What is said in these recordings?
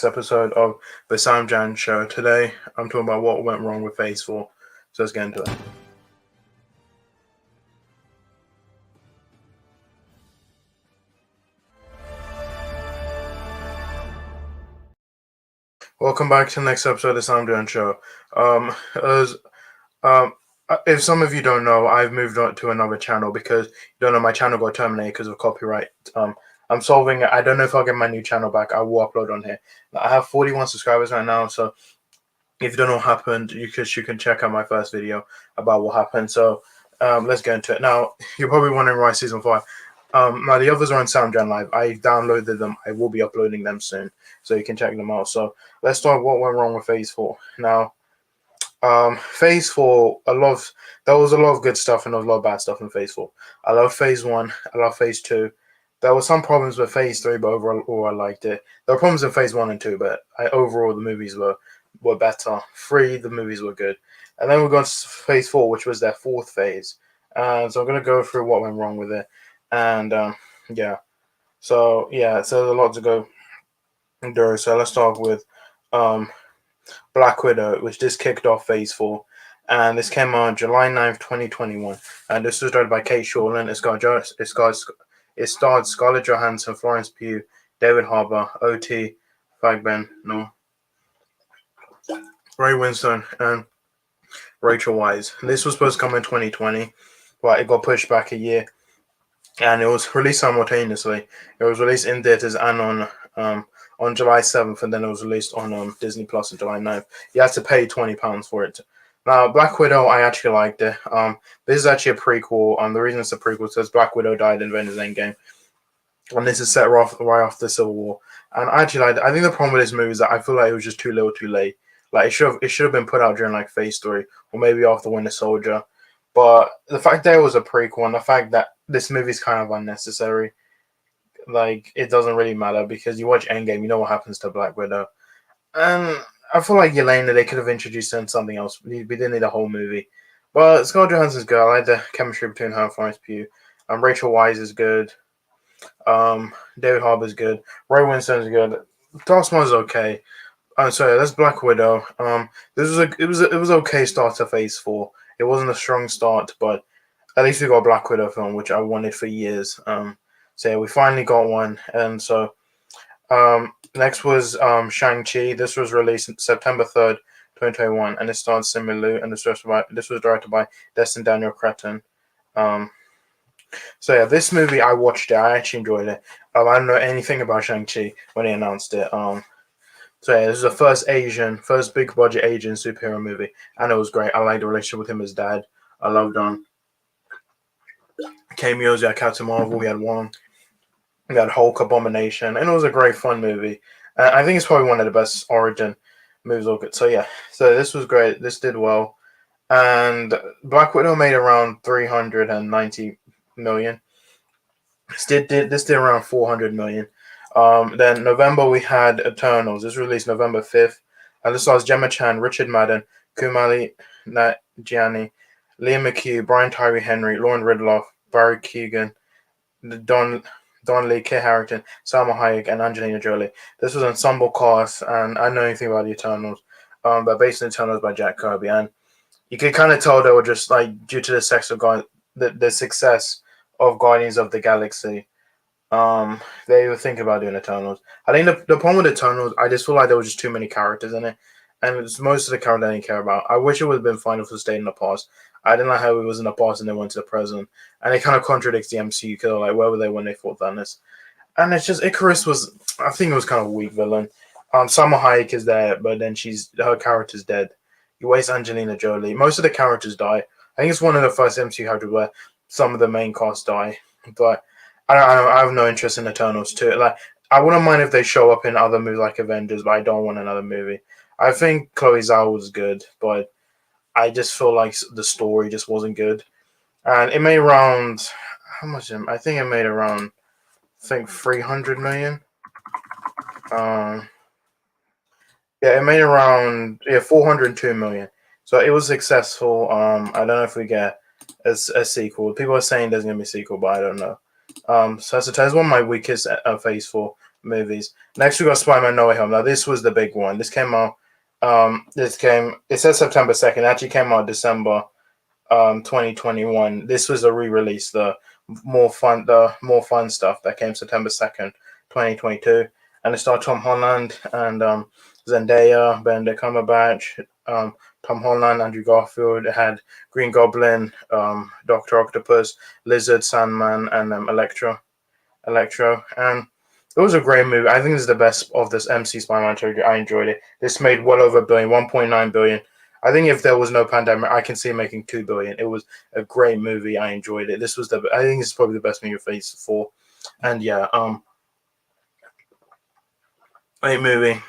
next episode of the SamDjanShow. Today, I'm talking about what went wrong with Phase 4. So let's get into it. Welcome back to the next episode of the SamDjanShow. If some of you don't know, I've moved on to another channel because you don't know my channel got terminated because of copyright. I'm solving it. I don't know if I'll get my new channel back. I will upload on here. I have 41 subscribers right now, so if you don't know what happened, you can check out my first video about what happened. So let's get into it. Now, you're probably wondering why Season 5. Now, the others are on SamDjan Live. I downloaded them. I will be uploading them soon, so you can check them out. So let's start what went wrong with Phase 4. Now, Phase 4, there was a lot of good stuff and there was a lot of bad stuff in Phase 4. I love Phase 1. I love Phase 2. There were some problems with Phase 3, but overall I liked it. There were problems in Phase 1 and 2, but overall the movies were better. 3, the movies were good. And then we got to Phase 4, which was their fourth phase. So I'm going to go through what went wrong with it. And yeah. So there's a lot to go through. So let's start with Black Widow, which just kicked off Phase 4. And this came out July 9th, 2021. And this was directed by Kate Shortland. It starred Scarlett Johansson, Florence Pugh, David Harbour, O.T. Fagben, Ray Winstone, and Rachel Weisz. This was supposed to come in 2020, but it got pushed back a year. And it was released simultaneously. It was released in theaters and on July 7th, and then it was released on Disney Plus on July 9th. You had to pay £20 for it. Now, Black Widow, I actually liked it. This is actually a prequel. The reason it's a prequel is because Black Widow died in Avengers Endgame. And this is set right after the Civil War. And I actually liked it. I think the problem with this movie is that I feel like it was just too little too late. Like, it should have been put out during, like, Phase 3, or maybe after Winter Soldier. But the fact that it was a prequel, and the fact that this movie is kind of unnecessary, like, it doesn't really matter, because you watch Endgame, you know what happens to Black Widow. And I feel like Yelena, they could have introduced her in something else. We didn't need a whole movie. But Scarlett Johansson's good. I like the chemistry between her and Florence Pugh. Rachel Weisz is good. David Harbour's good. Ray Winstone's good. Taskmaster's okay. So that's Black Widow. It was okay start to Phase 4. It wasn't a strong start, but at least we got a Black Widow film, which I wanted for years. So yeah, we finally got one. And so next was Shang-Chi. This was released September 3rd, 2021, and it stars Simu Liu, and this was directed by Destin Daniel Cretton. So yeah, this movie, I watched it. I actually enjoyed it. I don't know anything about Shang-Chi when he announced it. So yeah, this is the first big budget Asian superhero movie, and it was great. I liked the relationship with him as dad. I loved cameos. We had Captain Marvel. We had Wong. We had Hulk, Abomination, and it was a great fun movie. I think it's probably one of the best origin movies all good. So yeah, so this was great. This did well, and Black Widow made around 390 million. This did around 400 million. Then November we had Eternals. This was released November 5th. And this stars Gemma Chan, Richard Madden, Kumali Nanjiani, Liam McHugh, Brian Tyree Henry, Lauren Ridloff, Barry Keoghan, Don Lee, Kit Harington, Salma Hayek, and Angelina Jolie. This was an ensemble cast, and I don't know anything about the Eternals, but based on Eternals by Jack Kirby. And you could kind of tell they were just, like, due to the success of Guardians of the Galaxy, they were thinking about doing Eternals. I think the problem with Eternals, I just feel like there was just too many characters in it, and it's most of the characters I didn't care about. I wish it would have been fine if it stayed in the past. I didn't like how it was in the past and they went to the present, and it kind of contradicts the MCU. Because like, where were they when they fought Thanos? And it's just Icarus was, I think it was kind of a weak villain. Salma Hayek is there, but then her character's dead. You waste Angelina Jolie. Most of the characters die. I think it's one of the first MCU characters where some of the main cast die, but I have no interest in Eternals too. Like, I wouldn't mind if they show up in other movies like Avengers, but I don't want another movie. I think Chloe Zhao was good, but I just feel like the story just wasn't good. And it made around, how much? I think it made around, 300 million. Yeah, it made around 402 million. So it was successful. I don't know if we get a sequel. People are saying there's gonna be a sequel, but I don't know. So that's one of my weakest Phase 4. movies. Next we got Spider-Man No Way Home. Now this was the big one. This came out. It says September 2nd. It actually came out December 2021. This was a re-release. The more fun stuff that came September 2nd, 2022, and it starred Tom Holland and Zendaya, Benedict Cumberbatch, Tom Holland, Andrew Garfield. It had Green Goblin, Doctor Octopus, Lizard, Sandman, and Electro, and it was a great movie. I think this is the best of this MC Spider-Man trilogy. I enjoyed it. This made well over a billion, 1.9 billion. I think if there was no pandemic, I can see it making 2 billion. It was a great movie. I enjoyed it. I think it's probably the best movie of Phase 4. And yeah, great movie.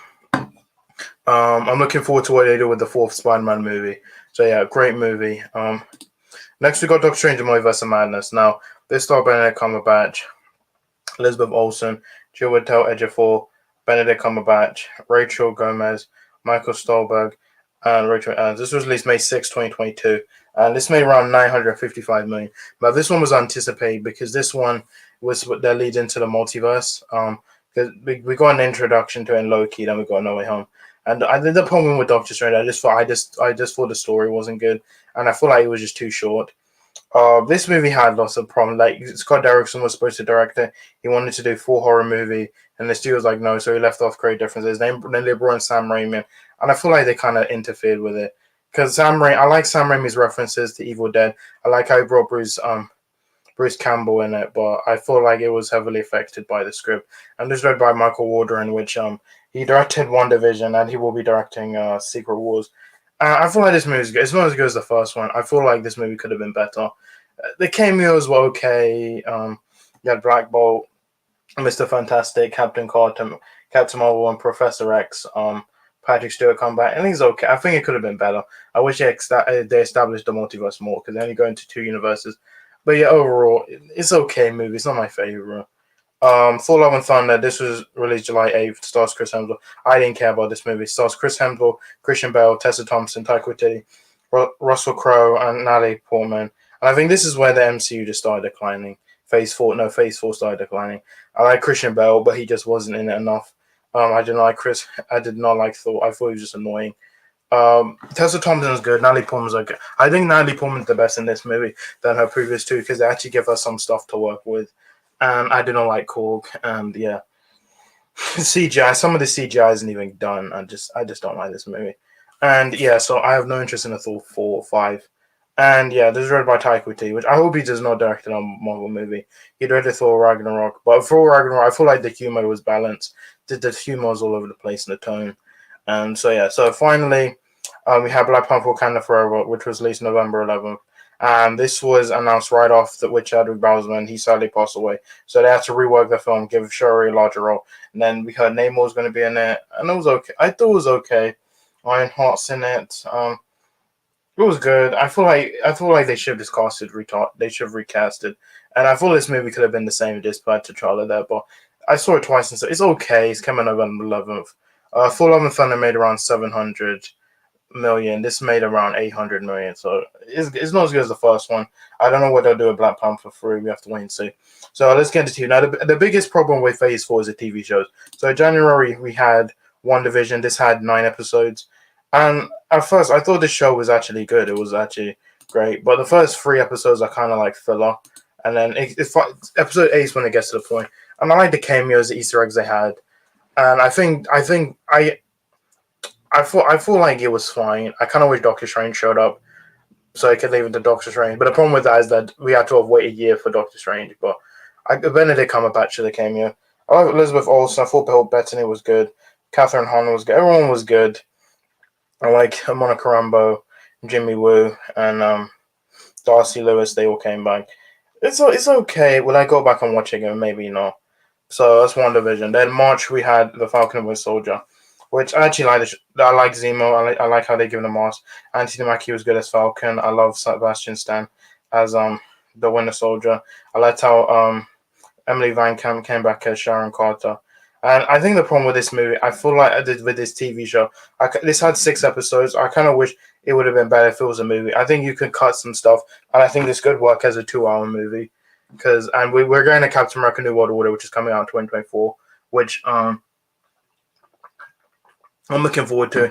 I'm looking forward to what they do with the fourth Spider-Man movie. So yeah, great movie. Next we got Doctor Strange in Multiverse of Madness. Now, this starred Benedict Cumberbatch, Elizabeth Olsen, Chiwetel Ejiofor, Benedict Cumberbatch, Rachel Gomez, Michael Stolberg, and Rachel Adams. This was released May 6, 2022, and this made around 955 million. But this one was anticipated because this one was their lead into the multiverse. Because we got an introduction to it in Loki, then we got No Way Home. And I did the problem with Doctor Strange. I just thought the story wasn't good, and I feel like it was just too short. This movie had lots of problems. Like Scott Derrickson was supposed to direct it. He wanted to do a full horror movie, and the studio was like, no, so he left off great differences. Then they brought in Sam Raimi, and I feel like they kind of interfered with it. Because I like Sam Raimi's references to Evil Dead. I like how he brought Bruce Campbell in it, but I feel like it was heavily affected by the script. And this was read by Michael Waldron, which he directed WandaVision, and he will be directing Secret Wars. I feel like this movie is good. It's not as good as the first one. I feel like this movie could have been better. The cameos were okay. You had Black Bolt, Mr. Fantastic, Captain Carter, Captain Marvel, and Professor X. Patrick Stewart come back, and he's okay. I think it could have been better. I wish they established the multiverse more because they only go into 2 universes. But yeah, overall, it's okay movie. It's not my favorite. Thor: Love and Thunder. This was released July 8th. Stars Chris Hemsworth. I didn't care about this movie. Stars Chris Hemsworth, Christian Bale, Tessa Thompson, Taika Waititi, Russell Crowe, and Natalie Portman. And I think this is where the MCU just started declining. Phase 4 started declining. I like Christian Bale, but he just wasn't in it enough. I didn't like Chris. I did not like Thor. I thought he was just annoying. Tessa Thompson is good. Natalie Portman's okay. I think Natalie Portman's the best in this movie than her previous 2 because they actually give her some stuff to work with. And I do not like Korg. And yeah, CGI. Some of the CGI isn't even done. I just don't like this movie. And yeah, so I have no interest in a Thor 4 or 5. And yeah, this is read by Taika Waititi, which I hope he does not direct a Marvel movie. He directed Thor Ragnarok, but for Ragnarok, I feel like the humor was balanced. The humor was all over the place in the tone. And so yeah, so finally, we have Black Panther: Wakanda Forever, which was released November 11th. And this was announced right off with Chadwick Boseman. He sadly passed away. So they had to rework the film, give Shuri a larger role. And then we heard Namor was going to be in it. And it was okay. I thought it was okay. Iron Heart's in it. It was good. I feel like they should have just casted They should have recasted. And I thought this movie could have been the same despite T'Challa there. But I saw it twice and so it's okay. It's coming November 11th. Thor: Love and Thunder made around 700 million. This made around 800 million. So it's not as good as the first one. I don't know what they'll do with Black Panther 3. We have to wait and see. So let's get into TV. Now, the biggest problem with Phase 4 is the TV shows. So in January, we had WandaVision. This had 9 episodes. And at first, I thought this show was actually good. It was actually great. But the first 3 episodes are kind of like filler. And then episode 8 is when it gets to the point. And I like the cameos, the Easter eggs they had. And I feel like it was fine. I kind of wish Doctor Strange showed up so I could leave it to Doctor Strange. But the problem with that is that we had to have waited a year for Doctor Strange. But Benedict Cumberbatch to the cameo. I love Elizabeth Olsen. I thought Bill Bettany was good. Catherine Hahn was good. Everyone was good. I like Monica Rambeau, Jimmy Woo, and Darcy Lewis. They all came back. It's okay. Will I go back and watch it again? Maybe not. So that's WandaVision. Then March we had The Falcon and Winter Soldier, which I actually like. I like Zemo. I like how they give him the mask. Anthony Mackie was good as Falcon. I love Sebastian Stan as the Winter Soldier. I liked how Emily Van Camp came back as Sharon Carter. And I think the problem with this movie, I feel like with this TV show, this had 6 episodes. I kind of wish it would have been better if it was a movie. I think you could cut some stuff, and I think this could work as a 2-hour movie. We're going to Captain America: New World Order, which is coming out in 2024, which I'm looking forward to.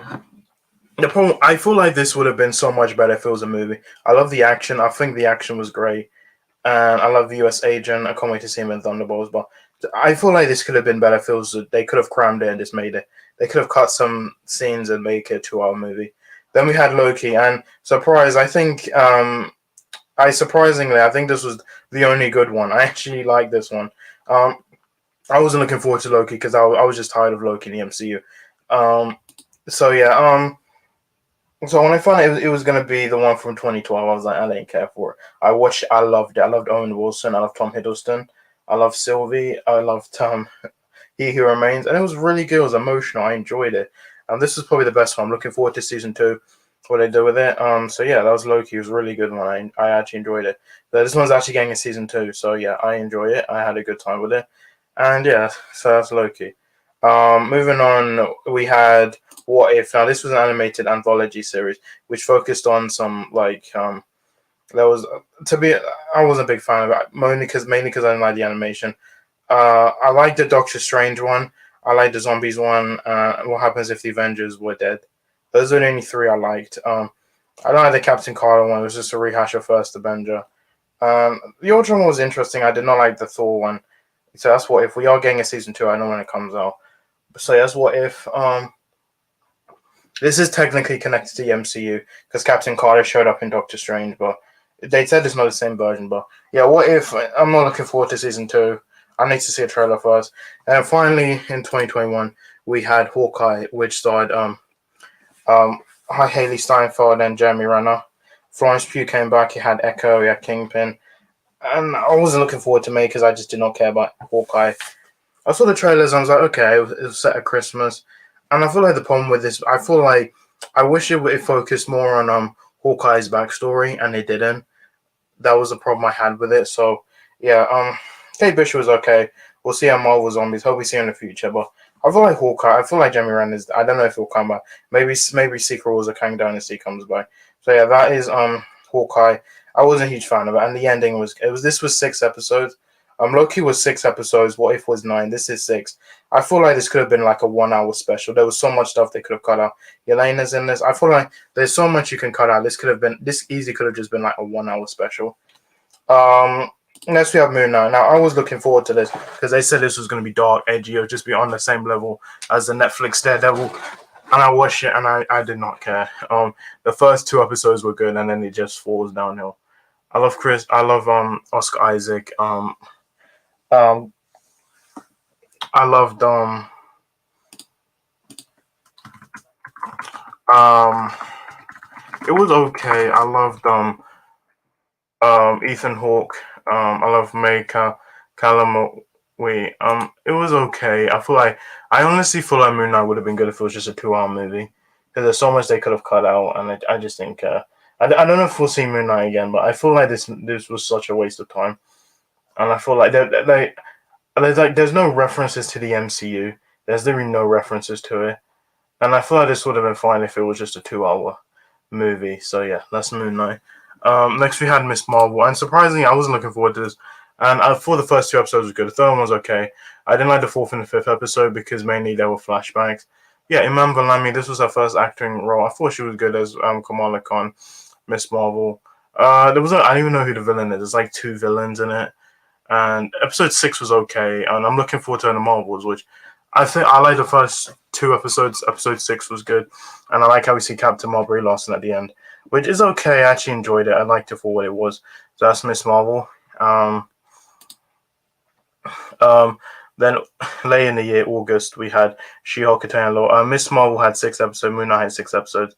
The problem, I feel like this would have been so much better if it was a movie. I love the action. I think the action was great, and I love the U.S. agent. I can't wait to see him in Thunderbolts. But I feel like this could have been better if it was. They could have crammed it and just made it. They could have cut some scenes and make it a 2 hour movie. Then we had Loki, and surprise, I think. I think this was the only good one. I actually like this one. Um, I wasn't looking forward to Loki because I was just tired of Loki in the MCU. Um, so yeah. So when I found out it was gonna be the one from 2012, I was like, I didn't care for it. I watched. I loved it. I loved Owen Wilson. I loved Tom Hiddleston. I loved Sylvie. I loved He Who Remains, and it was really good. It was emotional. I enjoyed it. This is probably the best one. I'm looking forward to season 2, what they do with it. So yeah, that was Loki. It was a really good one. I actually enjoyed it. But this one's actually getting a season 2, so yeah, I enjoy it. I had a good time with it, and yeah, so that's Loki. Moving on, we had What If. Now this was an animated anthology series which focused on some there was to be. I wasn't a big fan of it, mainly because I didn't like the animation. I liked the Doctor Strange one. I liked the zombies one. What happens if the Avengers were dead? Those are the only 3 I liked. I don't like the Captain Carter one. It was just a rehash of First Avenger. The Ultron one was interesting. I did not like the Thor one. So that's What If. We are getting a season 2. I know when it comes out. So that's What If. This is technically connected to the MCU because Captain Carter showed up in Doctor Strange, but they said it's not the same version. But yeah, What If? I'm not looking forward to season 2. I need to see a trailer first. And finally, in 2021, we had Hawkeye, which starred Haley Steinfeld and Jeremy Renner. Florence Pugh came back. He had Echo. He had Kingpin. And I wasn't looking forward to me because I just did not care about Hawkeye. I saw the trailers and I was like, okay, it was set at Christmas. And I feel like the problem with this, I feel like I wish it focused more on Hawkeye's backstory, and it didn't. That was the problem I had with it. So yeah, Kate Bishop was okay. We'll see how Marvel Zombies. Hope we see him in the future. But I feel like Hawkeye. I feel like Jeremy Renner is. I don't know if he'll come back. Maybe Secret Wars of Kang Dynasty comes by. So yeah, that is Hawkeye. I wasn't a huge fan of it, and the ending was. This was 6 episodes. Loki was 6 episodes. What If was 9. This is 6. I feel like this could have been like a 1 hour special. There was so much stuff they could have cut out. Yelena's in this. I feel like there's so much you can cut out. This easy could have just been like a 1 hour special. Next we have Moon Knight. Now I was looking forward to this because they said this was going to be dark, edgy, or just be on the same level as the Netflix Daredevil. And I watched it and I did not care. The first 2 episodes were good and then it just falls downhill. I love Oscar Isaac. I loved it was okay. I loved Ethan Hawke. I love Callum. It was okay. I honestly feel like Moon Knight would have been good if it was just a 2 hour movie. Because there's so much they could have cut out, and I just think I don't know if we'll see Moon Knight again, but I feel like this was such a waste of time, and I feel like there's no references to the MCU. There's literally no references to it, and I feel like this would have been fine if it was just a 2 hour movie. So yeah, that's Moon Knight. Next we had Miss Marvel, and surprisingly, I wasn't looking forward to this. And I thought the first 2 episodes was good. The third one was okay. I didn't like the 4th and the 5th episode because mainly there were flashbacks. Yeah, Iman Vellani, this was her first acting role. I thought she was good as Kamala Khan, Miss Marvel. I don't even know who the villain is. There's like 2 villains in it. And episode 6 was okay. And I'm looking forward to the Marvels, which I think I like the first 2 episodes. Episode 6 was good. And I like how we see Captain Marbury Lawson at the end, which is okay. I actually enjoyed it. I liked it for what it was. So that's Miss Marvel. Then later in the year, August, we had She-Hulk Eternal Law. Miss Marvel had 6 episodes. Moon Knight had 6 episodes.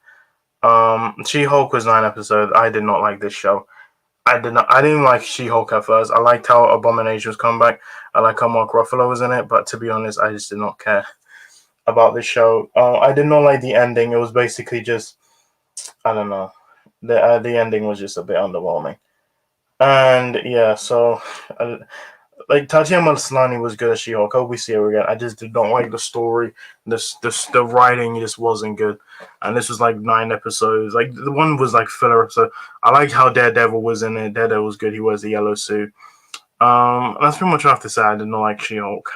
She-Hulk was 9 episodes. I did not like this show. I didn't like She-Hulk at first. I liked how Abomination was coming back. I like how Mark Ruffalo was in it. But to be honest, I just did not care about this show. I did not like the ending. It was basically just, I don't know. The ending was just a bit underwhelming. And yeah, so like Tatiana Maslany was good as She-Hulk. I hope we see her again. I just did not like the story. The writing just wasn't good. And this was like 9 episodes. Like the one was like filler episode. I liked how Daredevil was in it. Daredevil was good. He wears the yellow suit. That's pretty much what I have to say. I did not like She-Hulk.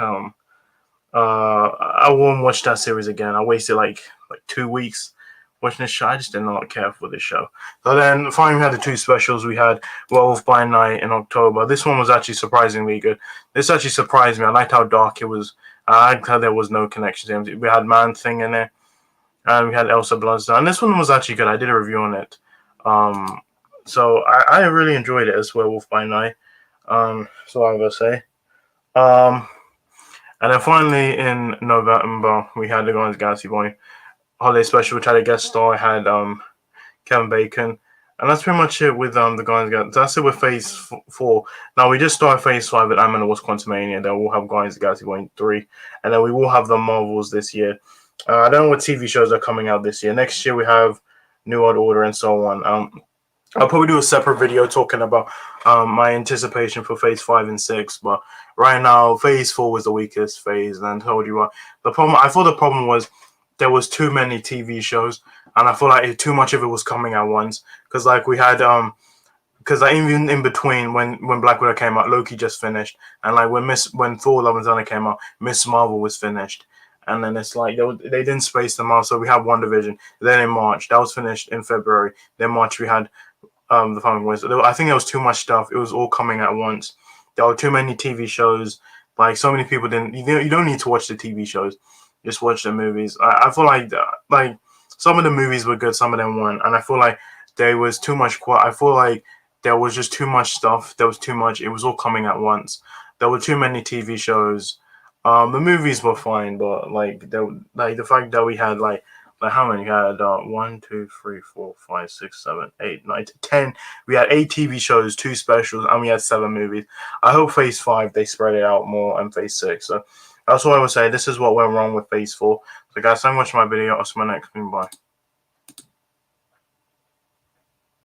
I won't watch that series again. I wasted like 2 weeks watching this show. I just did not care for this show. So then finally we had the two specials. We had Werewolf by Night in October. This one was actually surprisingly good. This actually surprised me. I liked how dark it was. I liked how there was no connection to him. We had Man Thing in there, and we had Elsa Bloodstone. And this one was actually good. I did a review on it. Um, so I really enjoyed it as Werewolf by Night. So I'm gonna say. Um, and then finally in November we had the Guardians of the Galaxy Volume Holiday Special, which had a guest star. Had Kevin Bacon, and that's pretty much it with the Guardians of the Galaxy. That's it with Phase 4. Now we just started Phase 5 with Ant-Man and Wasp: Quantumania. Then we'll have Guardians of the Galaxy Volume 3, and then we will have the Marvels this year. I don't know what TV shows are coming out this year. Next year we have New World Order and so on. I'll probably do a separate video talking about my anticipation for Phase 5 and 6. But right now, Phase 4 was the weakest phase, and I told you what the problem. I thought the problem was there was too many TV shows, and I feel like too much of it was coming at once. Because like we had because like even in between when Black Widow came out, Loki just finished, and like when Thor: Love and Thunder came out, Miss Marvel was finished. And then it's like they didn't space them out, so we had WandaVision. Then in March, that was finished in February. Then March we had the following was. I think there was too much stuff. It was all coming at once. There were too many TV shows. Like so many people didn't. You don't need to watch the TV shows. Just watch the movies. I feel like some of the movies were good, some of them weren't, and I feel like there was too much. I feel like there was just too much stuff. There was too much. It was all coming at once. There were too many TV shows. The movies were fine, but the fact that we had like how many? We had 1, 2, 3, 4, 5, 6, 7, 8, 9, 10. We had 8 TV shows, 2 specials, and we had 7 movies. I hope Phase 5 they spread it out more, and Phase 6. So that's what I would say. This is what went wrong with Phase 4. So guys, thank you for watching my video. I'll see you in my next one. Bye.